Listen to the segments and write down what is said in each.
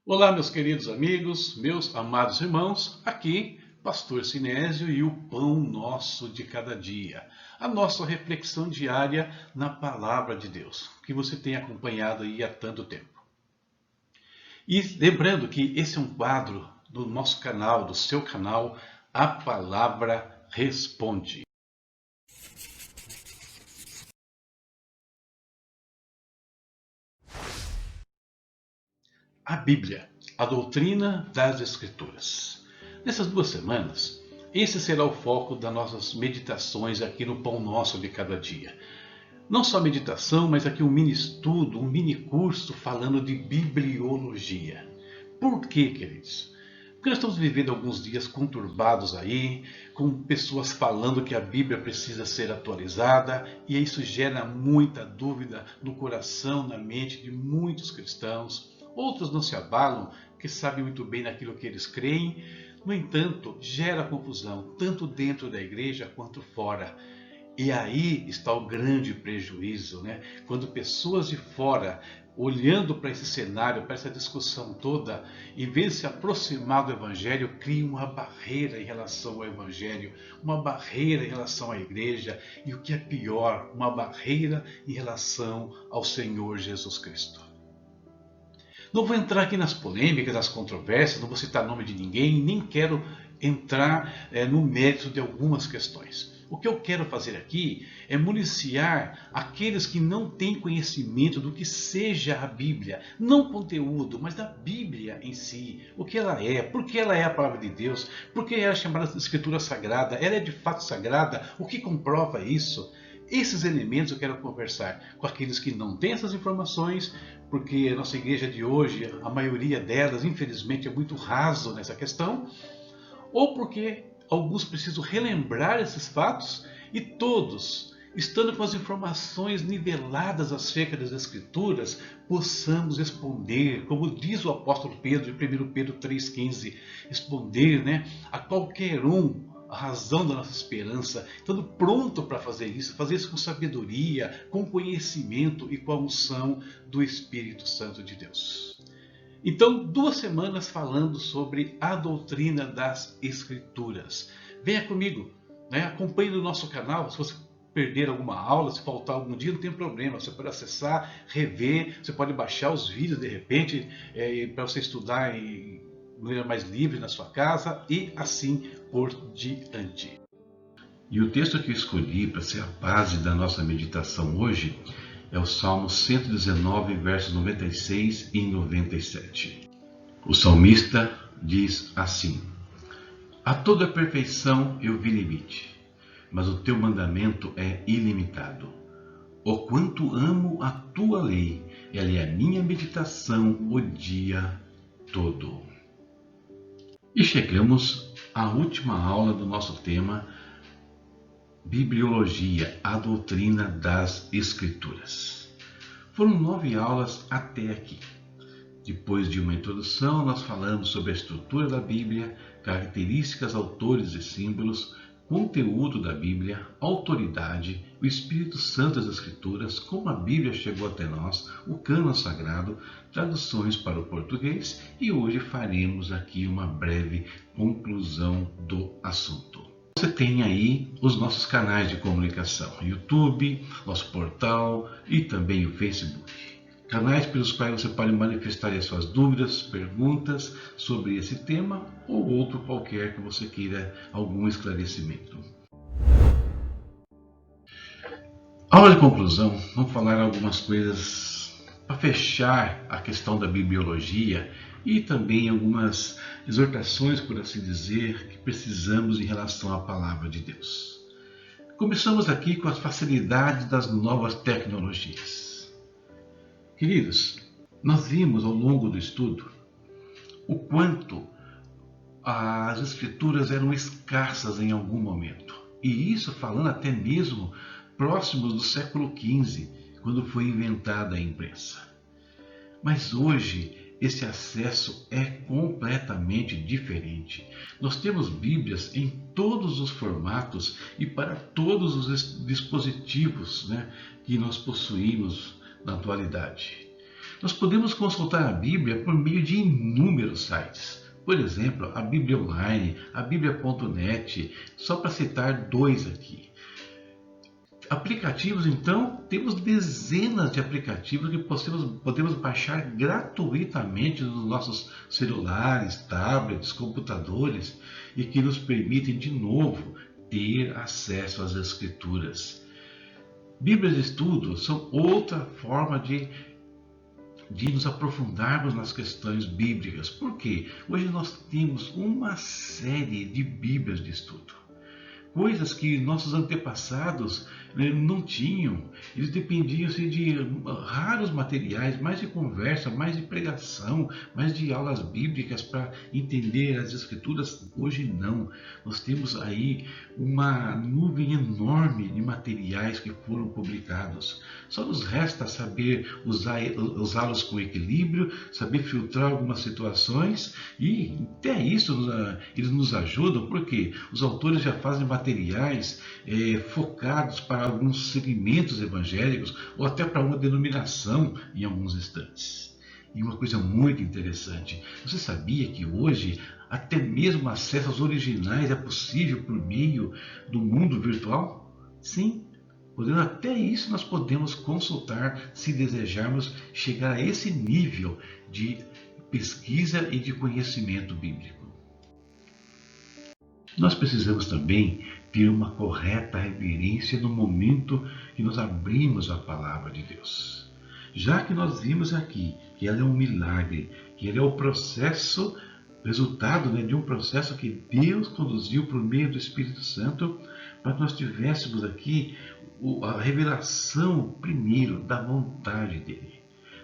Olá, meus queridos amigos, meus amados irmãos, aqui Pastor Sinésio e o Pão Nosso de Cada Dia, a nossa reflexão diária na Palavra de Deus, que você tem acompanhado aí há tanto tempo. E lembrando que esse é um quadro do nosso canal, do seu canal, A Palavra Responde. A Bíblia, a doutrina das Escrituras. Nessas 2 semanas, esse será o foco das nossas meditações aqui no Pão Nosso de Cada Dia. Não só meditação, mas aqui um mini estudo, um mini curso falando de bibliologia. Por quê, queridos? Porque nós estamos vivendo alguns dias conturbados aí, com pessoas falando que a Bíblia precisa ser atualizada, e isso gera muita dúvida no coração, na mente de muitos cristãos. Outros não se abalam, porque sabem muito bem naquilo que eles creem. No entanto, gera confusão, tanto dentro da igreja quanto fora. E aí está o grande prejuízo, né? Quando pessoas de fora, olhando para esse cenário, para essa discussão toda, em vez de se aproximar do Evangelho, criam uma barreira em relação ao Evangelho, uma barreira em relação à igreja e, o que é pior, uma barreira em relação ao Senhor Jesus Cristo. Não vou entrar aqui nas polêmicas, nas controvérsias, não vou citar nome de ninguém, nem quero entrar no mérito de algumas questões. O que eu quero fazer aqui é municiar aqueles que não têm conhecimento do que seja a Bíblia, não o conteúdo, mas da Bíblia em si, o que ela é, por que ela é a palavra de Deus, por que ela é chamada de Escritura Sagrada, ela é de fato sagrada, o que comprova isso? Esses elementos eu quero conversar com aqueles que não têm essas informações, porque a nossa igreja de hoje, a maioria delas, infelizmente, é muito raso nessa questão, ou porque alguns precisam relembrar esses fatos e todos, estando com as informações niveladas acerca das Escrituras, possamos responder, como diz o apóstolo Pedro, em 1 Pedro 3,15, responder a qualquer um a razão da nossa esperança, estando pronto para fazer isso com sabedoria, com conhecimento e com a unção do Espírito Santo de Deus. Então, 2 semanas falando sobre a doutrina das Escrituras. Venha comigo, acompanhe no nosso canal. Se você perder alguma aula, se faltar algum dia, não tem problema. Você pode acessar, rever, você pode baixar os vídeos de repente, para você estudar de maneira mais livre na sua casa e assim por diante. E o texto que eu escolhi para ser a base da nossa meditação hoje é o Salmo 119, versos 96 e 97. O salmista diz assim: A toda perfeição eu vi limite, mas o teu mandamento é ilimitado. O quanto amo a tua lei, ela é a minha meditação o dia todo. E chegamos à última aula do nosso tema, Bibliologia, a doutrina das Escrituras. Foram 9 aulas até aqui. Depois de uma introdução, nós falamos sobre a estrutura da Bíblia, características, autores e símbolos, conteúdo da Bíblia, autoridade, o Espírito Santo das Escrituras, como a Bíblia chegou até nós, o cânon sagrado, traduções para o português, e hoje faremos aqui uma breve conclusão do assunto. Você tem aí os nossos canais de comunicação, YouTube, nosso portal e também o Facebook. Canais pelos quais você pode manifestar as suas dúvidas, perguntas sobre esse tema ou outro qualquer que você queira algum esclarecimento. Aula de conclusão, vamos falar algumas coisas para fechar a questão da bibliologia e também algumas exortações, por assim dizer, que precisamos em relação à palavra de Deus. Começamos aqui com as facilidades das novas tecnologias. Queridos, nós vimos ao longo do estudo o quanto as escrituras eram escassas em algum momento. E isso falando até mesmo próximos do século XV, quando foi inventada a imprensa. Mas hoje esse acesso é completamente diferente. Nós temos Bíblias em todos os formatos e para todos os dispositivos que nós possuímos na atualidade. Nós podemos consultar a Bíblia por meio de inúmeros sites. Por exemplo, a Bíblia Online, a Bíblia.net, só para citar dois aqui. Aplicativos, então, temos dezenas de aplicativos que podemos baixar gratuitamente nos nossos celulares, tablets, computadores e que nos permitem, de novo, ter acesso às Escrituras. Bíblias de estudo são outra forma de nos aprofundarmos nas questões bíblicas. Por quê? Hoje nós temos uma série de Bíblias de estudo. Coisas que nossos antepassados não tinham. Eles dependiam de raros materiais, mais de conversa, mais de pregação, mais de aulas bíblicas para entender as Escrituras. Hoje não. Nós temos aí uma nuvem enorme de materiais que foram publicados. Só nos resta saber usá-los com equilíbrio, saber filtrar algumas situações e até isso eles nos ajudam, porque os autores já fazem materiais focados para alguns segmentos evangélicos ou até para uma denominação em alguns instantes. E uma coisa muito interessante, você sabia que hoje até mesmo acesso aos originais é possível por meio do mundo virtual? Sim, podendo até isso nós podemos consultar se desejarmos chegar a esse nível de pesquisa e de conhecimento bíblico. Nós precisamos também ter uma correta reverência no momento que nós abrimos a palavra de Deus. Já que nós vimos aqui que ela é um milagre, que ela é o processo, resultado de um processo que Deus conduziu por meio do Espírito Santo, para que nós tivéssemos aqui a revelação primeiro da vontade dele.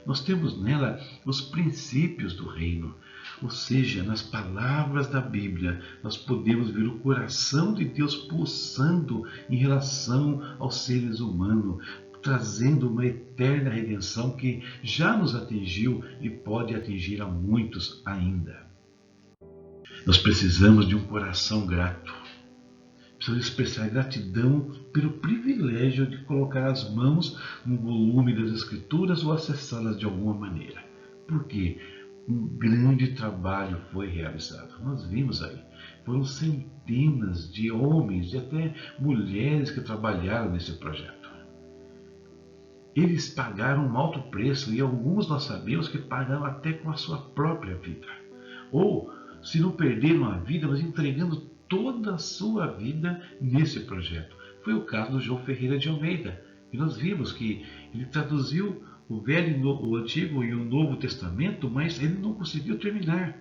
Nós temos nela os princípios do reino, ou seja, nas palavras da Bíblia nós podemos ver o coração de Deus pulsando em relação aos seres humanos, trazendo uma eterna redenção que já nos atingiu e pode atingir a muitos ainda. Nós precisamos de um coração grato. Precisamos expressar gratidão pelo privilégio de colocar as mãos no volume das Escrituras ou acessá-las de alguma maneira. Por quê? Um grande trabalho foi realizado. Nós vimos aí, foram centenas de homens e até mulheres que trabalharam nesse projeto. Eles pagaram um alto preço e alguns nós sabemos que pagaram até com a sua própria vida. Ou, se não perderam a vida, mas entregando toda a sua vida nesse projeto. Foi o caso do João Ferreira de Almeida. E nós vimos que ele traduziu o Antigo e o Novo Testamento, mas ele não conseguiu terminar.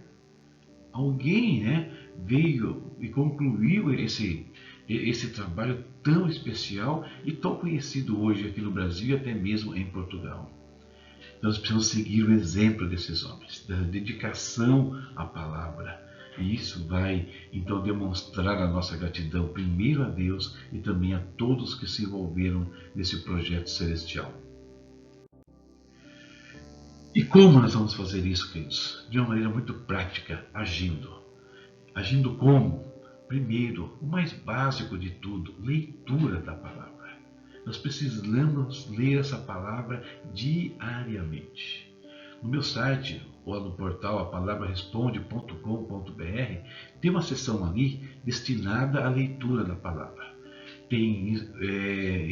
Alguém veio e concluiu esse trabalho tão especial e tão conhecido hoje aqui no Brasil e até mesmo em Portugal. Nós precisamos seguir o exemplo desses homens, da dedicação à palavra. E isso vai, então, demonstrar a nossa gratidão primeiro a Deus e também a todos que se envolveram nesse projeto celestial. E como nós vamos fazer isso, queridos? De uma maneira muito prática, agindo. Agindo como? Primeiro, o mais básico de tudo, leitura da palavra. Nós precisamos ler essa palavra diariamente. No meu site, ou no portal apalabraresponde.com.br, tem uma seção ali destinada à leitura da palavra. Tem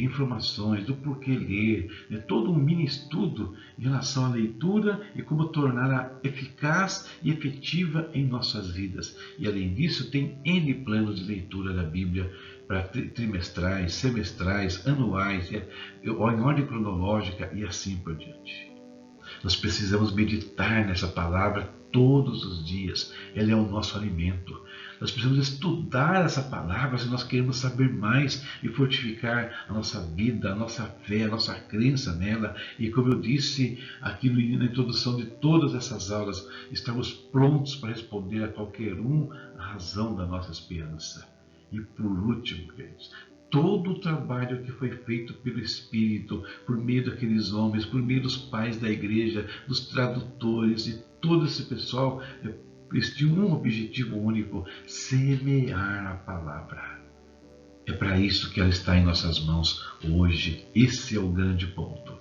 informações do porquê ler, todo um mini estudo em relação à leitura e como torná-la eficaz e efetiva em nossas vidas. E além disso, tem N planos de leitura da Bíblia para trimestrais, semestrais, anuais, em ordem cronológica e assim por diante. Nós precisamos meditar nessa palavra todos os dias. Ela é o nosso alimento. Nós precisamos estudar essa palavra se nós queremos saber mais e fortificar a nossa vida, a nossa fé, a nossa crença nela. E como eu disse aqui na introdução de todas essas aulas, estamos prontos para responder a qualquer a razão da nossa esperança. E por último, queridos, todo o trabalho que foi feito pelo Espírito, por meio daqueles homens, por meio dos pais da igreja, dos tradutores e todo esse pessoal, eles tinham um objetivo único: semear a palavra. É para isso que ela está em nossas mãos hoje. Esse é o grande ponto.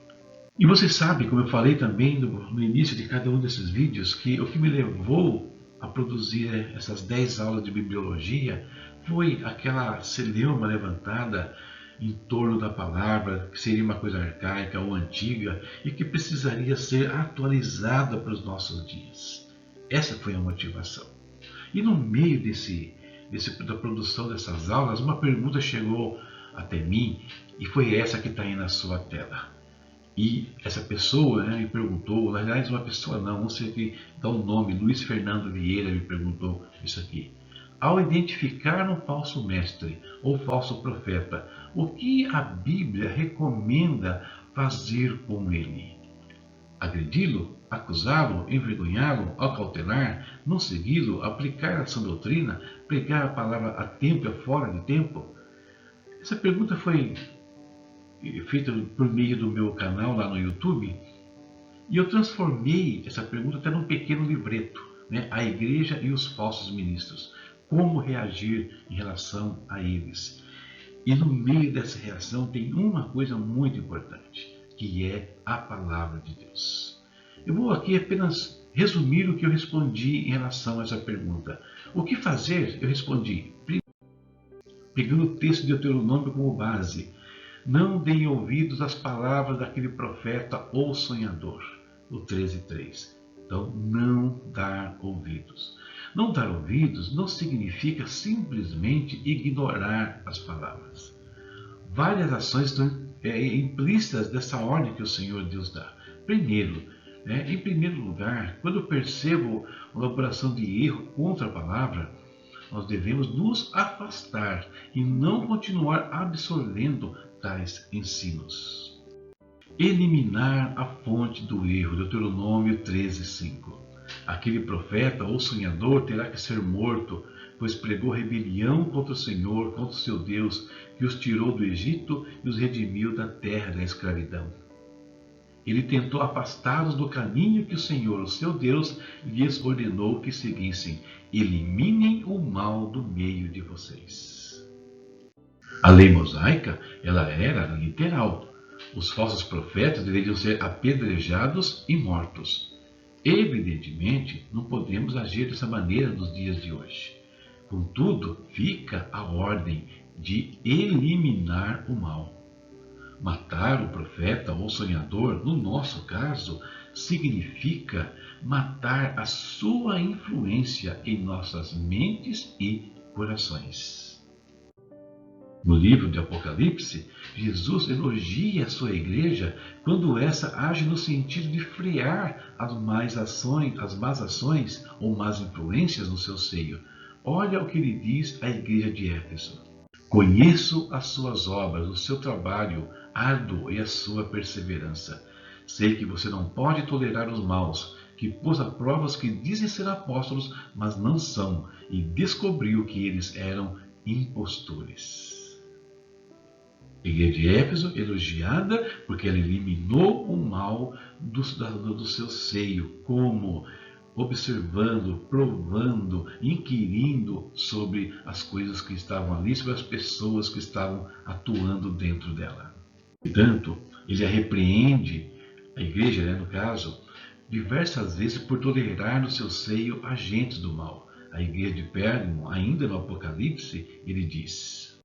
E você sabe, como eu falei também no início de cada um desses vídeos, que o que me levou a produzir essas 10 aulas de bibliologia foi aquela celeuma levantada em torno da palavra, que seria uma coisa arcaica ou antiga e que precisaria ser atualizada para os nossos dias. Essa foi a motivação. E no meio da produção dessas aulas, uma pergunta chegou até mim e foi essa que está aí na sua tela. E essa pessoa, né, me perguntou, na verdade uma pessoa não sei que dá o nome, Luiz Fernando Vieira me perguntou isso aqui. Ao identificar um falso mestre ou falso profeta, o que a Bíblia recomenda fazer com ele? Agredi-lo? Acusá-lo? Envergonhá-lo? Acautelar? Não segui-lo? Aplicar a sã doutrina? Pregar a palavra a tempo e fora de tempo? Essa pergunta foi feita por meio do meu canal lá no YouTube, e eu transformei essa pergunta até num pequeno livreto, né? A Igreja e os Falsos Ministros. Como reagir em relação a eles. E no meio dessa reação tem uma coisa muito importante, que é a Palavra de Deus. Eu vou aqui apenas resumir o que eu respondi em relação a essa pergunta. O que fazer? Eu respondi, pegando o texto de Deuteronômio como base. Não deem ouvidos às palavras daquele profeta ou sonhador. O 13:3. Então, não dar ouvidos. Não dar ouvidos não significa simplesmente ignorar as palavras. Várias ações estão implícitas dessa ordem que o Senhor Deus dá. Primeiro, em primeiro lugar, quando eu percebo uma elaboração de erro contra a palavra, nós devemos nos afastar e não continuar absorvendo tais ensinos. Eliminar a fonte do erro, Deuteronômio 13:5. Aquele profeta ou sonhador terá que ser morto, pois pregou rebelião contra o Senhor, contra o seu Deus, que os tirou do Egito e os redimiu da terra da escravidão. Ele tentou afastá-los do caminho que o Senhor, o seu Deus, lhes ordenou que seguissem. Eliminem o mal do meio de vocês. A lei mosaica, ela era literal. Os falsos profetas deveriam ser apedrejados e mortos. Evidentemente, não podemos agir dessa maneira nos dias de hoje. Contudo, fica a ordem de eliminar o mal. Matar o profeta ou sonhador, no nosso caso, significa matar a sua influência em nossas mentes e corações. No livro de Apocalipse, Jesus elogia a sua igreja quando essa age no sentido de frear as más ações ou más influências no seu seio. Olha o que ele diz à igreja de Éfeso. Conheço as suas obras, o seu trabalho árduo e a sua perseverança. Sei que você não pode tolerar os maus, que pôs a prova os que dizem ser apóstolos, mas não são, e descobriu que eles eram impostores. A igreja de Éfeso, elogiada porque ela eliminou o mal do seu seio, como observando, provando, inquirindo sobre as coisas que estavam ali, sobre as pessoas que estavam atuando dentro dela. Portanto, ele a repreende, a igreja, no caso, diversas vezes por tolerar no seu seio agentes do mal. A igreja de Pérgamo, ainda no Apocalipse, ele diz: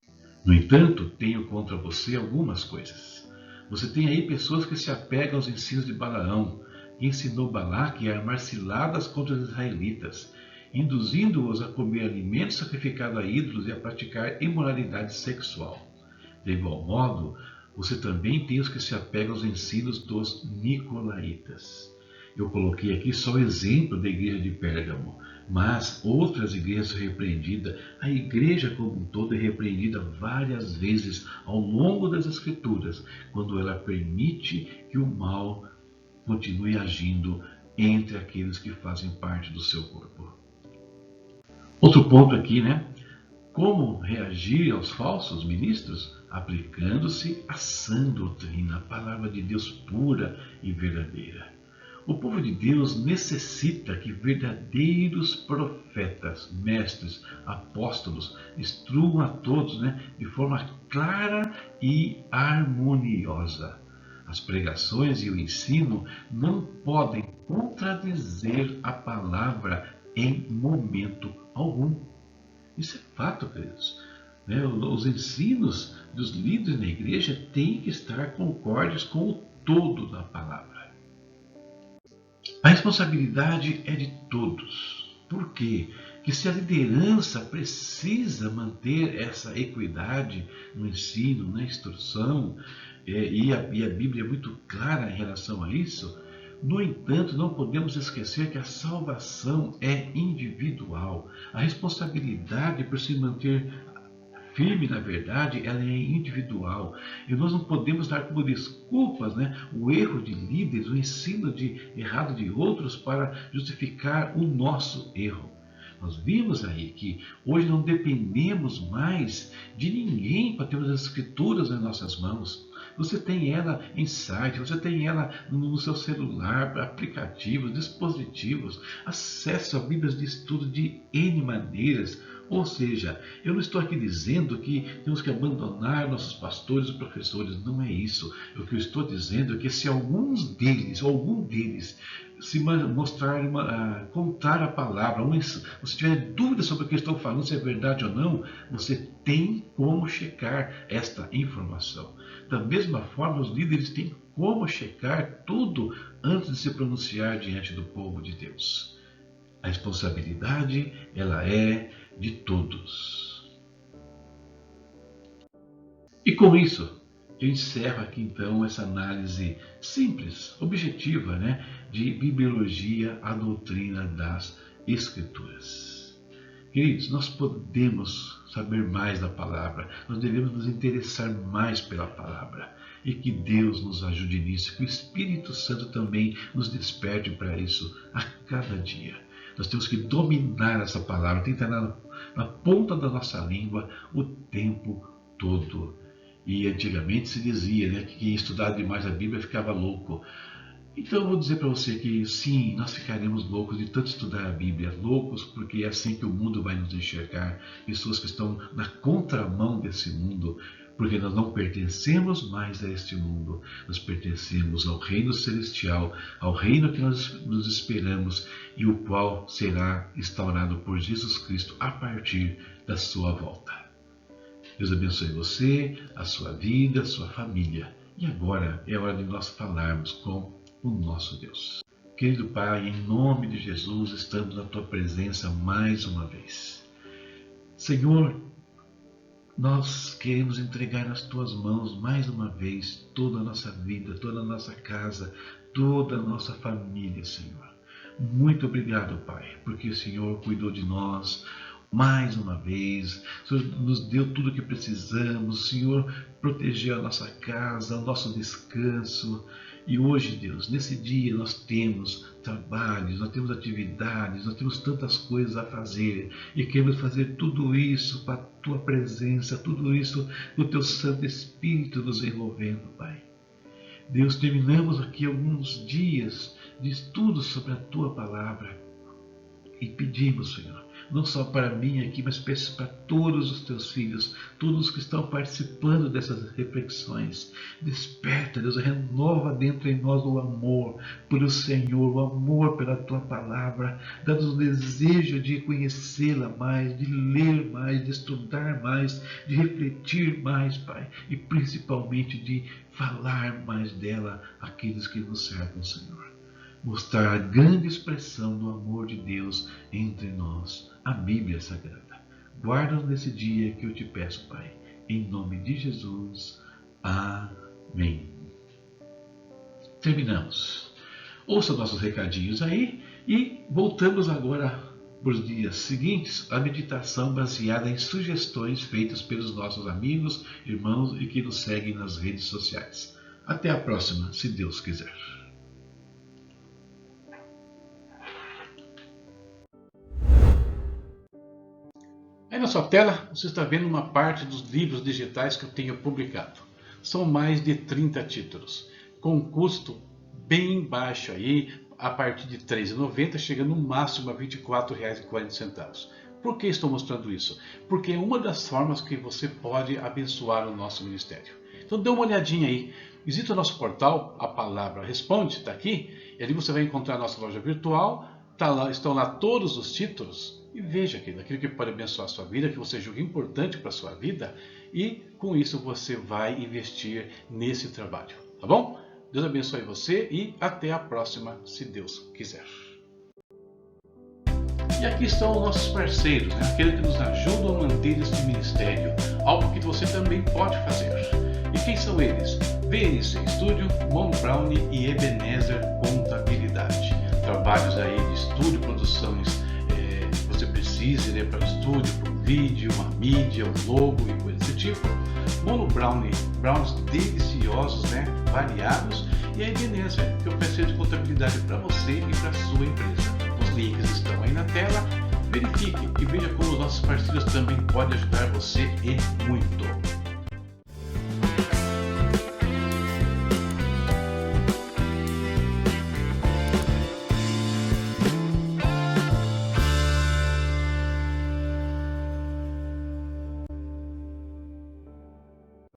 no entanto, tenho contra você algumas coisas. Você tem aí pessoas que se apegam aos ensinos de Balaão, que ensinou Balaque a armar ciladas contra os israelitas, induzindo-os a comer alimentos sacrificados a ídolos e a praticar imoralidade sexual. De igual modo, você também tem os que se apegam aos ensinos dos nicolaítas. Eu coloquei aqui só o exemplo da igreja de Pérgamo, mas outras igrejas são repreendidas. A igreja como um todo é repreendida várias vezes ao longo das Escrituras, quando ela permite que o mal continue agindo entre aqueles que fazem parte do seu corpo. Outro ponto aqui, como reagir aos falsos ministros? Aplicando-se a sã doutrina, a palavra de Deus pura e verdadeira. O povo de Deus necessita que verdadeiros profetas, mestres, apóstolos instruam a todos de forma clara e harmoniosa. As pregações e o ensino não podem contradizer a palavra em momento algum. Isso é fato, queridos. Os ensinos dos líderes na igreja têm que estar concordes com o todo da palavra. A responsabilidade é de todos. Por quê? Que se a liderança precisa manter essa equidade no ensino, na instrução, e a Bíblia é muito clara em relação a isso, no entanto, não podemos esquecer que a salvação é individual. A responsabilidade por se manter firme na verdade, ela é individual. E nós não podemos dar como desculpas o erro de líderes, o ensino errado de outros para justificar o nosso erro. Nós vimos aí que hoje não dependemos mais de ninguém para termos as escrituras nas nossas mãos. Você tem ela em site, você tem ela no seu celular, aplicativos, dispositivos, acesso a Bíblias de estudo de N maneiras. Ou seja, eu não estou aqui dizendo que temos que abandonar nossos pastores e professores, não é isso. O que eu estou dizendo é que se algum deles se mostrar, contar a palavra, se tiver dúvida sobre o que estão falando, se é verdade ou não, você tem como checar esta informação. Da mesma forma, os líderes têm como checar tudo antes de se pronunciar diante do povo de Deus. A responsabilidade, ela é de todos. E com isso, eu encerro aqui então essa análise simples, objetiva, de bibliologia, a doutrina das Escrituras. Queridos, nós podemos saber mais da palavra, nós devemos nos interessar mais pela palavra. E que Deus nos ajude nisso, que o Espírito Santo também nos desperte para isso a cada dia. Nós temos que dominar essa palavra, tem que estar na ponta da nossa língua o tempo todo. E antigamente se dizia que quem estudava demais a Bíblia ficava louco. Então eu vou dizer para você que sim, nós ficaremos loucos de tanto estudar a Bíblia. Loucos porque é assim que o mundo vai nos enxergar. Pessoas que estão na contramão desse mundo. Porque nós não pertencemos mais a este mundo. Nós pertencemos ao reino celestial, ao reino que nós nos esperamos e o qual será instaurado por Jesus Cristo a partir da sua volta. Deus abençoe você, a sua vida, a sua família. E agora é hora de nós falarmos com o nosso Deus. Querido Pai, em nome de Jesus, estamos na Tua presença mais uma vez. Senhor, nós queremos entregar nas Tuas mãos mais uma vez toda a nossa vida, toda a nossa casa, toda a nossa família, Senhor. Muito obrigado, Pai, porque o Senhor cuidou de nós mais uma vez. O Senhor nos deu tudo o que precisamos, o Senhor protegeu a nossa casa, o nosso descanso. E hoje, Deus, nesse dia nós temos trabalhos, nós temos atividades, nós temos tantas coisas a fazer e queremos fazer tudo isso para a Tua presença, tudo isso do Teu Santo Espírito nos envolvendo, Pai. Deus, terminamos aqui alguns dias de estudo sobre a Tua Palavra e pedimos, Senhor, não só para mim aqui, mas peço para todos os Teus filhos, todos que estão participando dessas reflexões. Desperta, Deus, renova dentro em nós o amor pelo Senhor, o amor pela Tua Palavra, dá-nos o desejo de conhecê-la mais, de ler mais, de estudar mais, de refletir mais, Pai, e principalmente de falar mais dela àqueles que nos cercam, Senhor. Mostrar a grande expressão do amor de Deus entre nós, a Bíblia Sagrada. Guarda-nos nesse dia que eu te peço, Pai, em nome de Jesus. Amém. Terminamos. Ouça nossos recadinhos aí e voltamos agora para os dias seguintes à meditação baseada em sugestões feitas pelos nossos amigos, irmãos e que nos seguem nas redes sociais. Até a próxima, se Deus quiser. Aí na sua tela você está vendo uma parte dos livros digitais que eu tenho publicado. São mais de 30 títulos, com um custo bem baixo aí, a partir de R$ 3,90, chegando no máximo a R$ 24,40. Por que estou mostrando isso? Porque é uma das formas que você pode abençoar o nosso ministério. Então dê uma olhadinha aí. Visita o nosso portal, a palavra responde, está aqui. E ali você vai encontrar a nossa loja virtual. Estão lá todos os títulos. E veja aquilo que pode abençoar a sua vida, que você julga importante para a sua vida. E com isso você vai investir nesse trabalho. Tá bom? Deus abençoe você e até a próxima, se Deus quiser. E aqui estão os nossos parceiros, né? Aqueles que nos ajudam a manter este ministério, algo que você também pode fazer. E quem são eles? VNC Studio, Mono Brown e Ebenezer Contabilidade. Trabalhos aí de estúdio, produções que você precise, né, para o estúdio, para um vídeo, uma mídia, um logo e coisa desse tipo. Mono Brown, browns deliciosos, né, variados. E a Ebenezer, que é o parceiro de contabilidade para você e para a sua empresa. Os links estão aí na tela. Verifique e veja como os nossos parceiros também podem ajudar você e muito.